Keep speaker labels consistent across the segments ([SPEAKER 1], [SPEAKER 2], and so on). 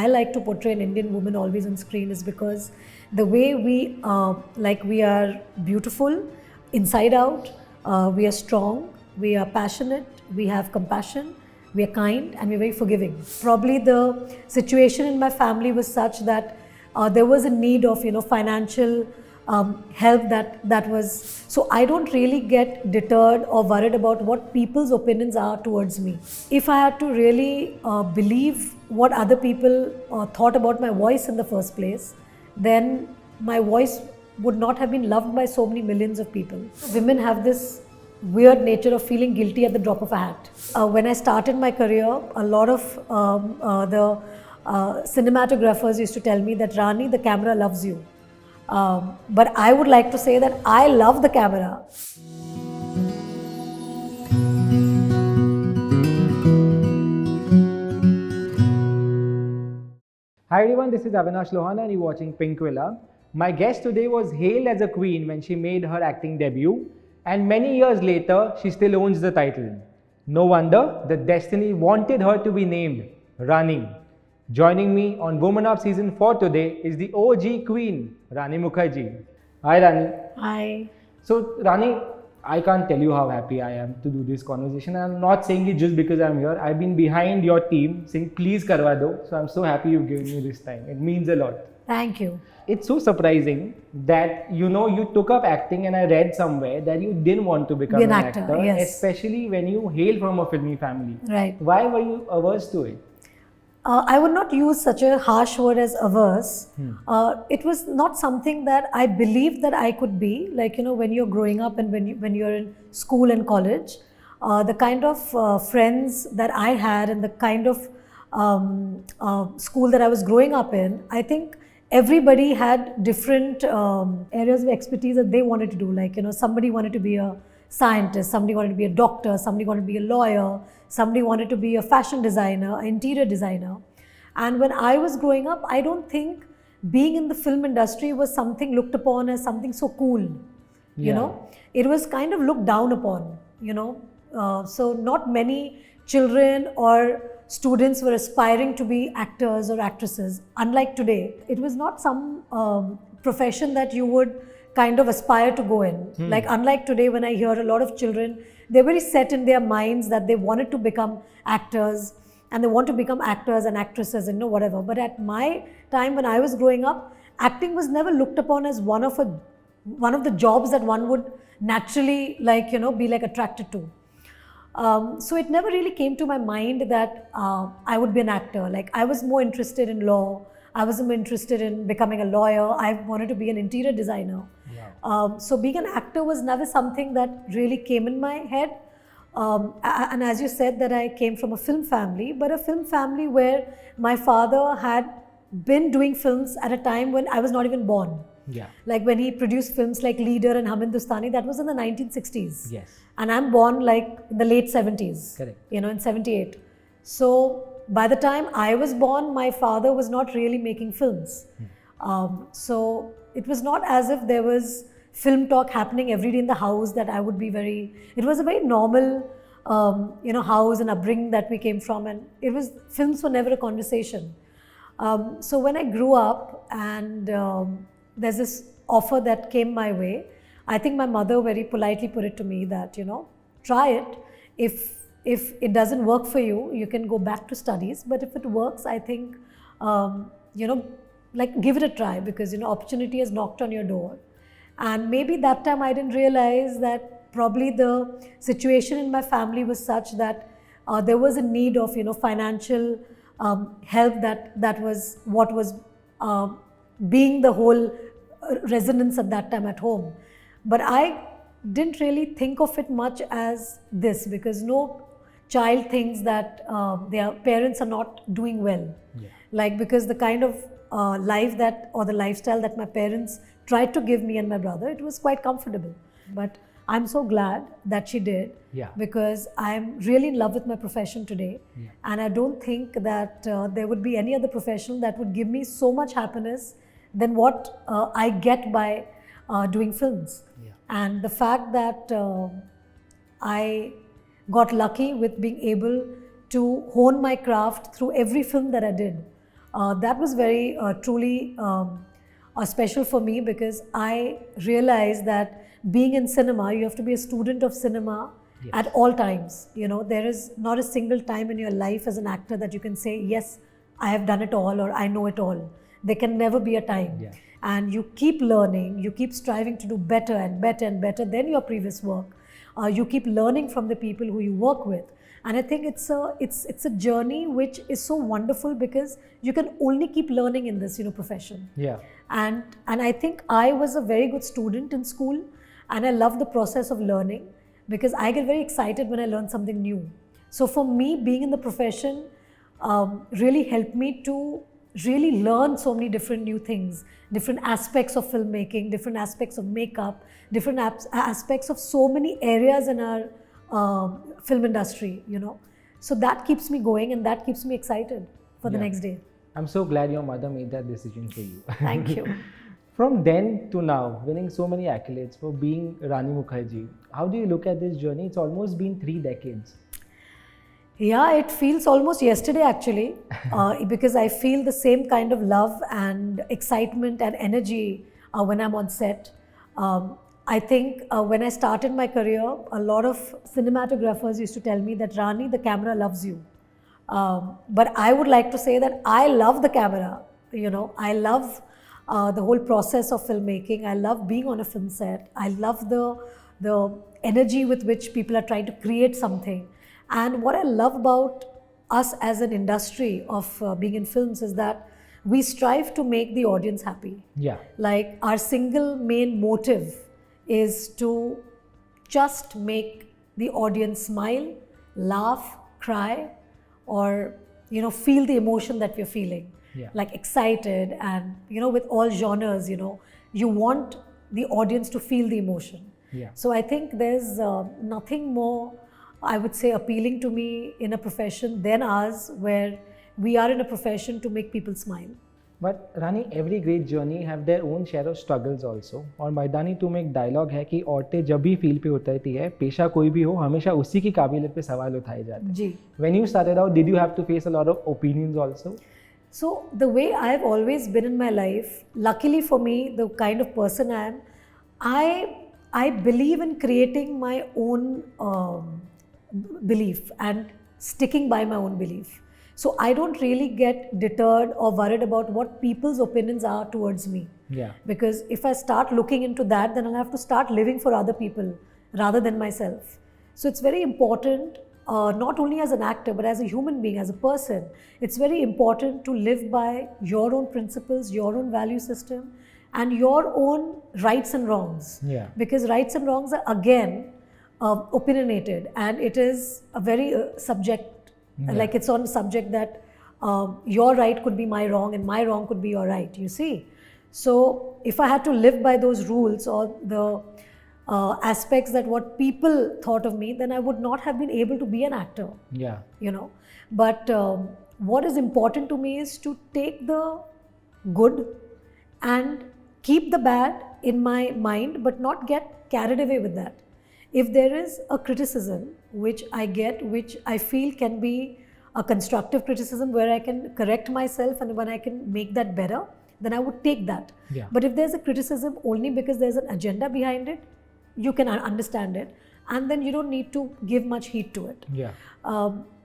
[SPEAKER 1] I like to portray an Indian woman always on screen is because the way we are beautiful inside out, we are strong, we are passionate, we have compassion, we are kind, and we're very forgiving. Probably the situation in my family was such that there was a need of financial help that was, so I don't really get deterred or worried about what people's opinions are towards me. If I had to really believe what other people thought about my voice in the first place, then my voice would not have been loved by so many millions of people. Women have this weird nature of feeling guilty at the drop of a hat. When I started my career, a lot of the cinematographers used to tell me that, Rani, the camera loves you. But I would like to say that I love the camera.
[SPEAKER 2] Hi everyone, this is Avinash Lohana and you're watching Pinkvilla. My guest today was hailed as a queen when she made her acting debut, and many years later, she still owns the title. No wonder the destiny wanted her to be named Rani. Joining me on Woman of Season 4 today is the OG Queen, Rani Mukerji. Hi Rani.
[SPEAKER 1] Hi.
[SPEAKER 2] So Rani, I can't tell you how happy I am to do this conversation. I'm not saying it just because I'm here. I've been behind your team saying, please karwa do. So I'm so happy you've given me this time. It means a lot.
[SPEAKER 1] Thank you.
[SPEAKER 2] It's so surprising that you took up acting, and I read somewhere that you didn't want to become an actor,
[SPEAKER 1] yes.
[SPEAKER 2] Especially when you hail from a filmy family.
[SPEAKER 1] Right.
[SPEAKER 2] Why were you averse to it?
[SPEAKER 1] I would not use such a harsh word as averse. It was not something that I believed that I could be. Like, when you're growing up and when you're in school and college, the kind of friends that I had and the kind of school that I was growing up in, I think everybody had different areas of expertise that they wanted to do. Like, somebody wanted to be a scientist, somebody wanted to be a doctor, somebody wanted to be a lawyer, somebody wanted to be a fashion designer, an interior designer. And when I was growing up, I don't think being in the film industry was something looked upon as something so cool. It was kind of looked down upon, so not many children or students were aspiring to be actors or actresses. Unlike today, it was not some profession that you would kind of aspire to go in. Like, unlike today, when I hear a lot of children, they're very set in their minds that they wanted to become actors and they want to become actors and actresses and whatever. But at my time when I was growing up, acting was never looked upon as one of the jobs that one would naturally be attracted to. So it never really came to my mind that I would be an actor. Like, I was more interested in law. I was more interested in becoming a lawyer. I wanted to be an interior designer. So being an actor was never something that really came in my head. And as you said, that I came from a film family, but a film family where my father had been doing films at a time when I was not even born. Like when he produced films like Leader and Hum Hindustani, that was in the 1960s.
[SPEAKER 2] Yes.
[SPEAKER 1] And I'm born like in the late 70s.
[SPEAKER 2] Correct.
[SPEAKER 1] In 78. So by the time I was born, my father was not really making films. So it was not as if there was film talk happening every day in the house that I would be it was a very normal, house and upbringing that we came from, and films were never a conversation. So when I grew up and there's this offer that came my way, I think my mother very politely put it to me that, try it. If it doesn't work for you, you can go back to studies. But if it works, I think, give it a try, because, opportunity has knocked on your door. And maybe that time I didn't realize that probably the situation in my family was such that there was a need of, financial help that was what was being the whole resonance at that time at home. But I didn't really think of it much as this, because no child thinks that their parents are not doing well. Because the kind of life or the lifestyle that my parents tried to give me and my brother, it was quite comfortable. But I'm so glad that she did, because I'm really in love with my profession today. And I don't think that there would be any other profession that would give me so much happiness than what I get by doing films. And the fact that I got lucky with being able to hone my craft through every film that I did. That was very truly special for me, because I realized that being in cinema, you have to be a student of cinema at all times. You know, there is not a single time in your life as an actor that you can say, yes, I have done it all or I know it all. There can never be a time.
[SPEAKER 2] Yeah.
[SPEAKER 1] And you keep learning, you keep striving to do better and better and better than your previous work. You keep learning from the people who you work with. And I think it's a journey which is so wonderful, because you can only keep learning in this, profession.
[SPEAKER 2] Yeah.
[SPEAKER 1] And I think I was a very good student in school, and I love the process of learning, because I get very excited when I learn something new. So for me, being in the profession really helped me to really learn so many different new things, different aspects of filmmaking, different aspects of makeup, different aspects of so many areas in our film industry, So that keeps me going, and that keeps me excited for the next day.
[SPEAKER 2] I'm so glad your mother made that decision for you.
[SPEAKER 1] Thank you.
[SPEAKER 2] From then to now, winning so many accolades for being Rani Mukerji, how do you look at this journey? It's almost been 3 decades.
[SPEAKER 1] Yeah, it feels almost yesterday actually, because I feel the same kind of love and excitement and energy when I'm on set. I think when I started my career, a lot of cinematographers used to tell me that, Rani, the camera loves you. But I would like to say that I love the camera. I love the whole process of filmmaking. I love being on a film set. I love the energy with which people are trying to create something. And what I love about us as an industry of being in films is that we strive to make the audience happy.
[SPEAKER 2] Yeah.
[SPEAKER 1] Like, our single main motive is to just make the audience smile, laugh, cry, or feel the emotion that we're feeling.
[SPEAKER 2] Yeah.
[SPEAKER 1] Like excited, and with all genres, you want the audience to feel the emotion.
[SPEAKER 2] Yeah.
[SPEAKER 1] So I think there's nothing more, I would say, appealing to me in a profession than ours, where we are in a profession to make people smile.
[SPEAKER 2] But Rani, every great journey have their own share of struggles also. और मैदानी तुम एक dialogue है कि औरतें जब भी field पे उतरती है, पेशा कोई भी हो, हमेशा उसी की काबिलियत पे सवाल उठाए जाते हैं.
[SPEAKER 1] जी.
[SPEAKER 2] When you started out, did you have to face a lot of opinions also?
[SPEAKER 1] So the way I've always been in my life, luckily for me, the kind of person I am, I believe in creating my own belief and sticking by my own belief. So I don't really get deterred or worried about what people's opinions are towards me.
[SPEAKER 2] Yeah.
[SPEAKER 1] Because if I start looking into that, then I'll have to start living for other people rather than myself. So it's very important, not only as an actor, but as a human being, as a person, it's very important to live by your own principles, your own value system, and your own rights and wrongs.
[SPEAKER 2] Yeah.
[SPEAKER 1] Because rights and wrongs are, again, opinionated, and it is a very subject.
[SPEAKER 2] Yeah.
[SPEAKER 1] Like, it's on a subject that your right could be my wrong and my wrong could be your right, you see. So if I had to live by those rules or the aspects that what people thought of me, then I would not have been able to be an actor.
[SPEAKER 2] Yeah.
[SPEAKER 1] But what is important to me is to take the good and keep the bad in my mind, but not get carried away with that. If there is a criticism which I get, which I feel can be a constructive criticism where I can correct myself and when I can make that better, then I would take that.
[SPEAKER 2] Yeah.
[SPEAKER 1] But if there's a criticism only because there's an agenda behind it, you can understand it, and then you don't need to give much heed to it.
[SPEAKER 2] Yeah.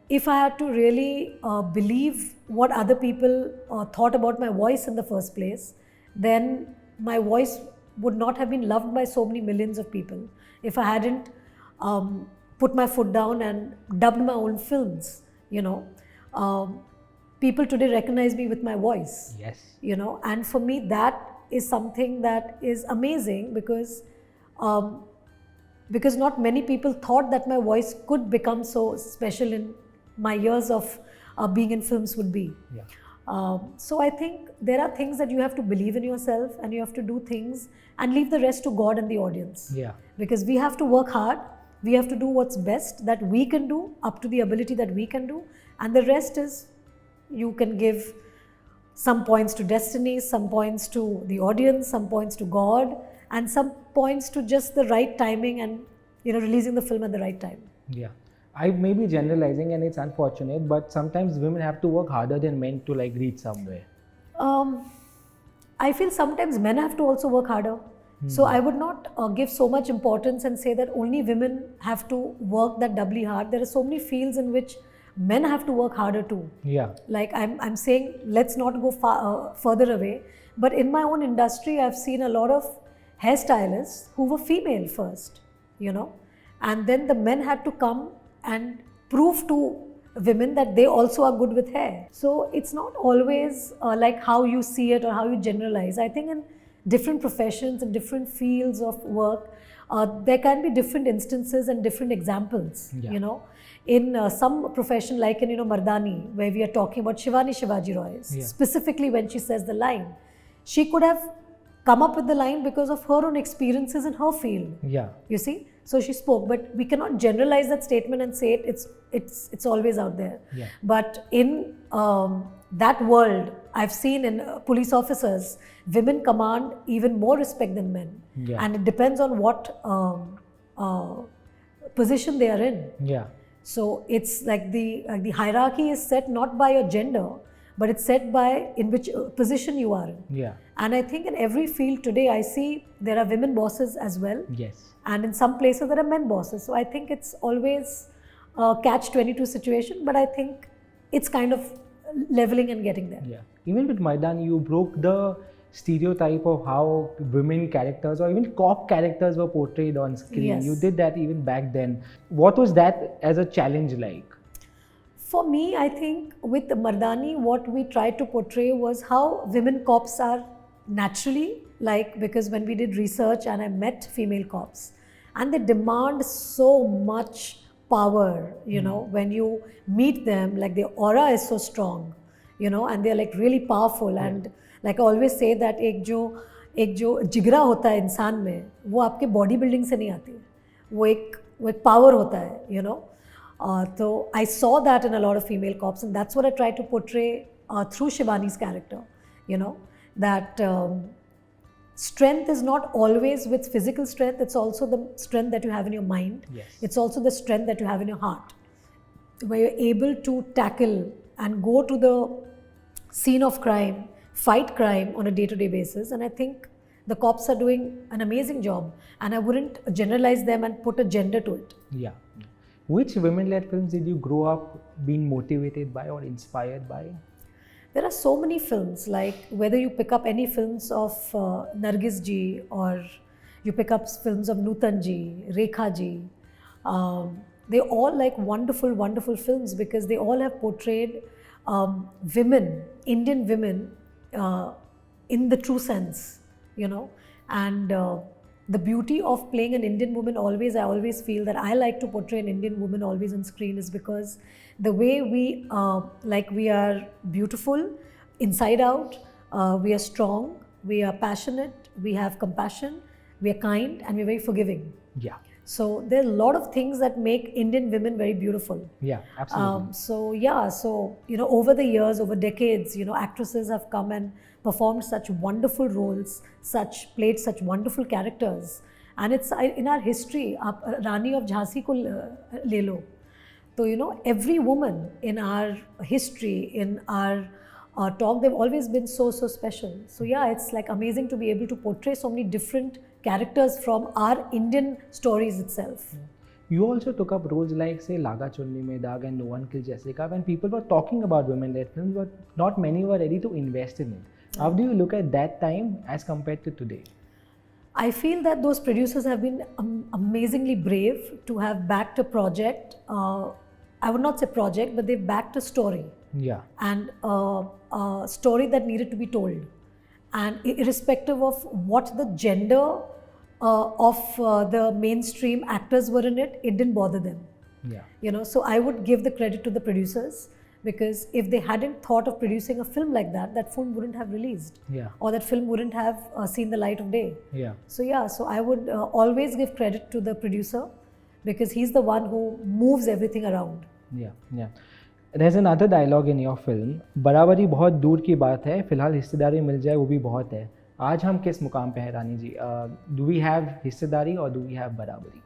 [SPEAKER 1] If I had to really believe what other people thought about my voice in the first place, then my voice would not have been loved by so many millions of people. If I hadn't put my foot down and dubbed my own films, people today recognize me with my voice.
[SPEAKER 2] Yes.
[SPEAKER 1] And for me, that is something that is amazing, because not many people thought that my voice could become so special in my years of being in films would be.
[SPEAKER 2] Yeah.
[SPEAKER 1] So I think there are things that you have to believe in yourself, and you have to do things and leave the rest to God and the audience.
[SPEAKER 2] Yeah.
[SPEAKER 1] Because we have to work hard, we have to do what's best that we can do up to the ability that we can do, and the rest is, you can give some points to destiny, some points to the audience, some points to God, and some points to just the right timing and releasing the film at the right time.
[SPEAKER 2] Yeah. I may be generalizing and it's unfortunate, but sometimes women have to work harder than men to like reach somewhere.
[SPEAKER 1] I feel sometimes men have to also work harder. So I would not give so much importance and say that only women have to work that doubly hard. There are so many fields in which men have to work harder too.
[SPEAKER 2] Yeah.
[SPEAKER 1] Like I'm saying, let's not go further away. But in my own industry, I've seen a lot of hairstylists who were female first, you know, and then the men had to come and prove to women that they also are good with hair. So it's not always like how you see it or how you generalize. I think in different professions and different fields of work, there can be different instances and different examples, you know. In some profession like in, you know, Mardani, where we are talking about Shivani Shivaji Roy, specifically when she says the line, she could have come up with the line because of her own experiences in her field.
[SPEAKER 2] Yeah.
[SPEAKER 1] You see? So she spoke, but we cannot generalize that statement and say it's always out there.
[SPEAKER 2] Yeah.
[SPEAKER 1] But in that world, I've seen in police officers, women command even more respect than men.
[SPEAKER 2] Yeah.
[SPEAKER 1] And it depends on what position they are in.
[SPEAKER 2] Yeah.
[SPEAKER 1] So it's like the hierarchy is set not by your gender, but it's set by in which position you are in.
[SPEAKER 2] Yeah.
[SPEAKER 1] And I think in every field today, I see there are women bosses as well.
[SPEAKER 2] Yes.
[SPEAKER 1] And in some places there are men bosses. So I think it's always a catch-22 situation, but I think it's kind of leveling and getting there.
[SPEAKER 2] Yeah. Even with Maidan, you broke the stereotype of how women characters or even cop characters were portrayed on screen.
[SPEAKER 1] Yes.
[SPEAKER 2] You did that even back then. What was that as a challenge like?
[SPEAKER 1] For me, I think with Mardani, what we tried to portray was how women cops are naturally, like, because when we did research and I met female cops, and they demand so much power, you know, when you meet them, like their aura is so strong, you know, and they're like really powerful. And like I always say that एक जो जिगरा होता है इंसान में, वो आपके body building से नहीं आती है, वो एक पावर होता है, you know. So I saw that in a lot of female cops, and that's what I tried to portray through Shivani's character, you know, that strength is not always with physical strength, it's also the strength that you have in your mind.
[SPEAKER 2] Yes.
[SPEAKER 1] It's also the strength that you have in your heart, where you're able to tackle and go to the scene of crime, fight crime on a day-to-day basis. And I think the cops are doing an amazing job, and I wouldn't generalize them and put a gender to it.
[SPEAKER 2] Yeah. Which women-led films did you grow up being motivated by or inspired by?
[SPEAKER 1] There are so many films, like whether you pick up any films of Nargis ji, or you pick up films of Nutan ji, Rekha ji, they're all like wonderful, wonderful films, because they all have portrayed women, Indian women, in the true sense, you know. And the beauty of playing an Indian woman I always feel that I like to portray an Indian woman always on screen is because the way we are beautiful inside out, we are strong, we are passionate, we have compassion, we are kind, and we're very forgiving.
[SPEAKER 2] Yeah.
[SPEAKER 1] So there are a lot of things that make Indian women very beautiful.
[SPEAKER 2] Yeah, absolutely.
[SPEAKER 1] So you know, over the years, over decades, you know, actresses have come and performed such wonderful roles, played such wonderful characters, and it's in our history. Rani of Jhansi ko le lo. So you know, every woman in our history, in our talk, they've always been so special. So yeah, it's like amazing to be able to portray so many different characters from our Indian stories itself.
[SPEAKER 2] You also took up roles like, say, Laga Chunni Mein Daag and No One Killed Jessica, when people were talking about women-led films, but not many were ready to invest in it. How do you look at that time as compared to today?
[SPEAKER 1] I feel that those producers have been amazingly brave to have backed a project. I would not say project, but they've backed a story.
[SPEAKER 2] Yeah.
[SPEAKER 1] And a story that needed to be told. And irrespective of what the gender of the mainstream actors were in it, it didn't bother them.
[SPEAKER 2] Yeah.
[SPEAKER 1] You know, so I would give the credit to the producers, because if they hadn't thought of producing a film like that, that film wouldn't have released.
[SPEAKER 2] Yeah.
[SPEAKER 1] Or that film wouldn't have seen the light of day.
[SPEAKER 2] Yeah.
[SPEAKER 1] So yeah, so I would always give credit to the producer, because he's the one who moves everything around.
[SPEAKER 2] Yeah, yeah. There's another dialogue in your film. बराबरी बहुत दूर की बात है, फिलहाल हिस्सेदारी मिल जाए वो भी बहुत है. आज हम किस मुकाम पे हैं रानी जी? Do we have हिस्सेदारी or do we have बराबरी?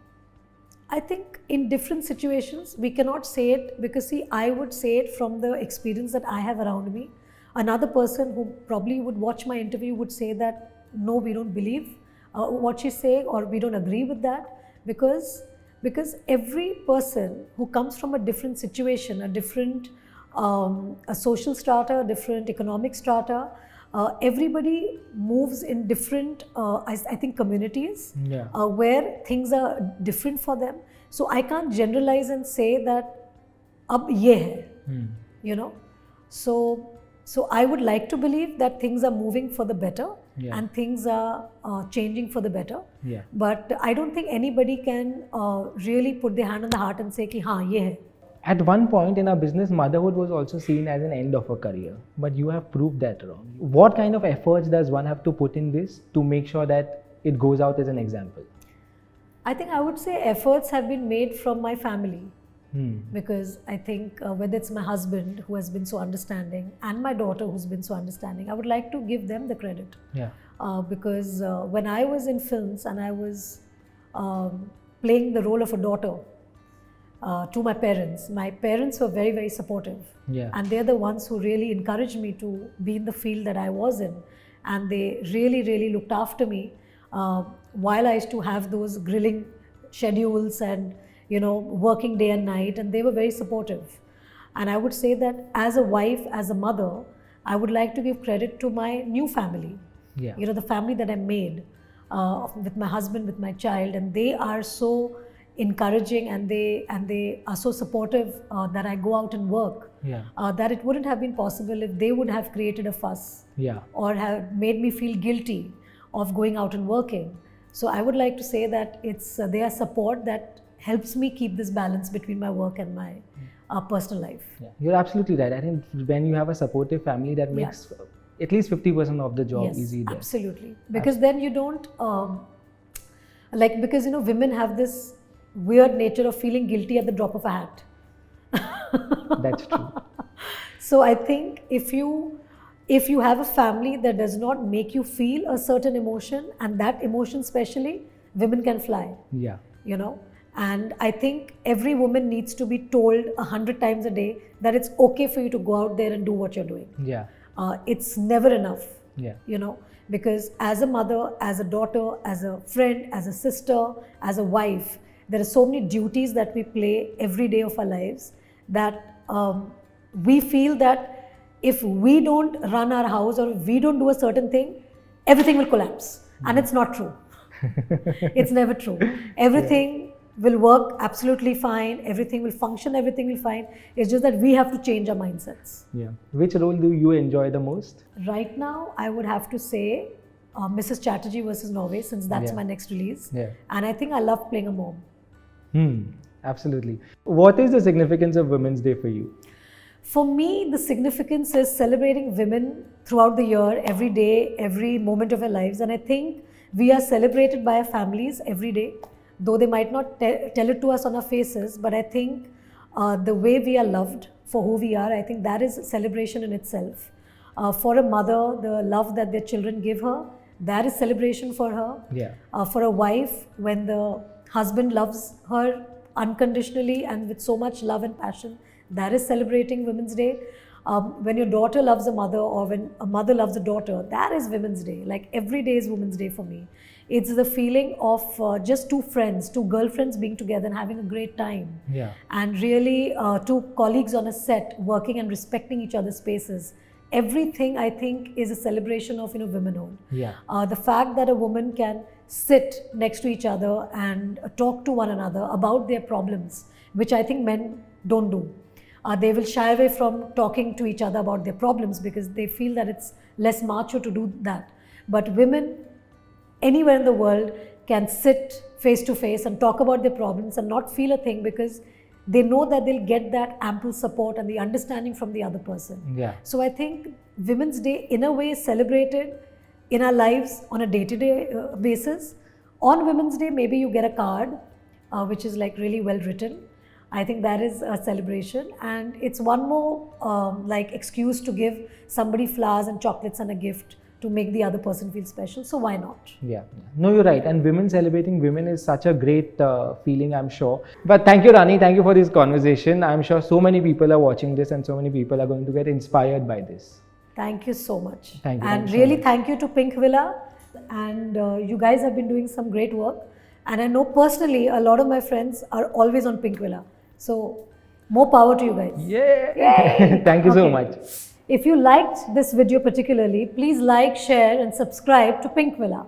[SPEAKER 1] I think in different situations, we cannot say it because, see, I would say it from the experience that I have around me. Another person who probably would watch my interview would say that, no, we don't believe what she's saying, or we don't agree with that, because every person who comes from a different situation, a different a social strata, a different economic strata, everybody moves in different, I think, communities where things are different for them. So I can't generalize and say that ab ye hai, you know. So I would like to believe that things are moving for the better and things are changing for the better. But I don't think anybody can really put their hand on the heart and say ki haan ye hai.
[SPEAKER 2] At one point in our business, motherhood was also seen as an end of a career, but you have proved that wrong. What kind of efforts does one have to put in this to make sure that it goes out as an example?
[SPEAKER 1] I think I would say efforts have been made from my family, because I think whether it's my husband who has been so understanding and my daughter who's been so understanding, I would like to give them the credit. Because when I was in films and I was playing the role of a daughter, to my parents were very, very supportive. And they're the ones who really encouraged me to be in the field that I was in. And they really, really looked after me while I used to have those grilling schedules and, you know, working day and night, and they were very supportive. And I would say that as a wife, as a mother, I would like to give credit to my new family. You know, the family that I made with my husband, with my child, and they are so encouraging and they are so supportive that I go out and work, that it wouldn't have been possible if they would have created a fuss or have made me feel guilty of going out and working. So I would like to say that it's their support that helps me keep this balance between my work and my personal life.
[SPEAKER 2] You're absolutely right. I think when you have a supportive family, that makes at least 50% of the job easy there.
[SPEAKER 1] Absolutely. Because then you don't because, you know, women have this weird nature of feeling guilty at the drop of a hat.
[SPEAKER 2] That's true.
[SPEAKER 1] So I think if you have a family that does not make you feel a certain emotion, and that emotion especially, women can fly. You know, and I think every woman needs to be told 100 times a day that it's okay for you to go out there and do what you're doing. It's never enough. You know, because as a mother, as a daughter, as a friend, as a sister, as a wife, there are so many duties that we play every day of our lives that we feel that if we don't run our house or if we don't do a certain thing, everything will collapse. And it's not true. It's never true. Everything will work absolutely fine. Everything will function. Everything will fine. It's just that we have to change our mindsets.
[SPEAKER 2] Which role do you enjoy the most?
[SPEAKER 1] Right now, I would have to say Mrs. Chatterjee versus Norway, since that's my next release. And I think I love playing a mom.
[SPEAKER 2] Absolutely. What is the significance of Women's Day for you?
[SPEAKER 1] For me, the significance is celebrating women throughout the year, every day, every moment of our lives. And I think we are celebrated by our families every day, though they might not tell it to us on our faces. But I think the way we are loved for who we are, I think that is celebration in itself. For a mother, the love that their children give her, that is celebration for her. For a wife, when the husband loves her unconditionally and with so much love and passion, that is celebrating Women's Day. When your daughter loves a mother, or when a mother loves a daughter, that is Women's Day. Like every day is Women's Day for me. It's the feeling of just two friends, two girlfriends being together and having a great time. And really two colleagues on a set working and respecting each other's spaces. Everything, I think, is a celebration of, you know, womanhood. The fact that a woman can sit next to each other and talk to one another about their problems, which I think men don't do. They will shy away from talking to each other about their problems because they feel that it's less macho to do that. But women anywhere in the world can sit face to face and talk about their problems and not feel a thing, because they know that they'll get that ample support and the understanding from the other person. So I think Women's Day in a way is celebrated in our lives on a day-to-day basis. On Women's Day, maybe you get a card which is like really well written. I think that is a celebration, and it's one more like excuse to give somebody flowers and chocolates and a gift to make the other person feel special. So why not?
[SPEAKER 2] Yeah. No, you're right. And women celebrating women is such a great feeling, I'm sure. But thank you, Rani. Thank you for this conversation. I'm sure so many people are watching this and so many people are going to get inspired by this.
[SPEAKER 1] Thank you so much.
[SPEAKER 2] Thank you.
[SPEAKER 1] And
[SPEAKER 2] Thank you so
[SPEAKER 1] really
[SPEAKER 2] much.
[SPEAKER 1] thank you to Pinkvilla. And you guys have been doing some great work. And I know personally a lot of my friends are always on Pinkvilla. So more power to you guys.
[SPEAKER 2] Yeah.
[SPEAKER 1] Yay!
[SPEAKER 2] Thank you so
[SPEAKER 1] Okay.
[SPEAKER 2] much.
[SPEAKER 1] If you liked this video particularly, please like, share and subscribe to Pinkvilla.